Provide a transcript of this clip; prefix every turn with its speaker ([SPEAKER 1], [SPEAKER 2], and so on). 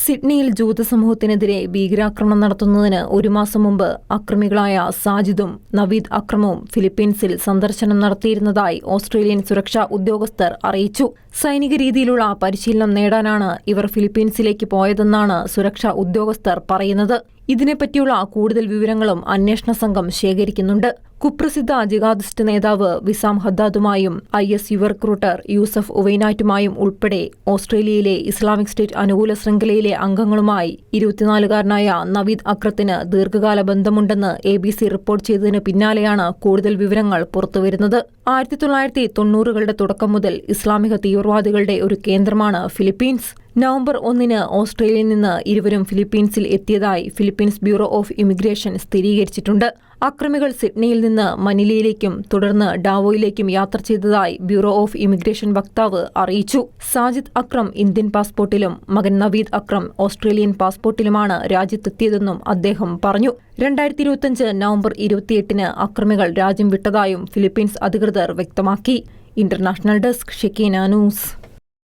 [SPEAKER 1] സിഡ്നിയിൽ ജൂത സമൂഹത്തിനെതിരെ ഭീകരാക്രമണം നടത്തുന്നതിന് ഒരു മാസം മുമ്പ് അക്രമികളായ സാജിദും നവീദ് അക്രമും ഫിലിപ്പീൻസിൽ സന്ദർശനം നടത്തിയിരുന്നതായി ഓസ്ട്രേലിയൻ സുരക്ഷാ ഉദ്യോഗസ്ഥർ അറിയിച്ചു. സൈനിക രീതിയിലുള്ള പരിശീലനം നേടാനാണ് ഇവർ ഫിലിപ്പീൻസിലേക്ക് പോയതെന്നാണ് സുരക്ഷാ ഉദ്യോഗസ്ഥർ പറയുന്നത്. ഇതിനെപ്പറ്റിയുള്ള കൂടുതൽ വിവരങ്ങളും അന്വേഷണ സംഘം ശേഖരിക്കുന്നുണ്ട്. കുപ്രസിദ്ധ ജിഹാദിസ്റ്റ് നേതാവ് വിസാം ഹദ്ദാദുമായും IS യുവ റിക്രൂട്ടർ യൂസഫ് ഉവൈനാറ്റുമായും ഉൾപ്പെടെ ഓസ്ട്രേലിയയിലെ ഇസ്ലാമിക് സ്റ്റേറ്റ് അനുകൂല ശൃംഖലയിലെ അംഗങ്ങളുമായി 24-കാരനായ നവീദ് അക്രത്തിന് ദീർഘകാല ബന്ധമുണ്ടെന്ന് ABC റിപ്പോർട്ട് ചെയ്തതിന് പിന്നാലെയാണ് കൂടുതൽ വിവരങ്ങൾ പുറത്തുവരുന്നത്. 1990കളുടെ തുടക്കം മുതൽ ഇസ്ലാമിക തീവ്രവാദികളുടെ ഒരു കേന്ദ്രമാണ് ഫിലിപ്പീൻസ്. നവംബർ 1-ന് ഓസ്ട്രേലിയയിൽ നിന്ന് ഇരുവരും ഫിലിപ്പീൻസിൽ എത്തിയതായി ഫിലിപ്പീൻസ് ബ്യൂറോ ഓഫ് ഇമിഗ്രേഷൻ സ്ഥിരീകരിച്ചിട്ടുണ്ട്. അക്രമികൾ സിഡ്നിയിൽ നിന്ന് മനിലയിലേക്കും തുടർന്ന് ഡാവോയിലേക്കും യാത്ര ചെയ്തതായി ബ്യൂറോ ഓഫ് ഇമിഗ്രേഷൻ വക്താവ് അറിയിച്ചു. സാജിദ് അക്രം ഇന്ത്യൻ പാസ്പോർട്ടിലും മകൻ നവീദ് അക്രം ഓസ്ട്രേലിയൻ പാസ്പോർട്ടിലുമാണ് രാജ്യത്തെത്തിയതെന്നും അദ്ദേഹം പറഞ്ഞു. 2025 നവംബർ 28-ന് അക്രമികൾ രാജ്യം വിട്ടതായും ഫിലിപ്പീൻസ് അധികൃതർ വ്യക്തമാക്കി. International desk Shekinah news.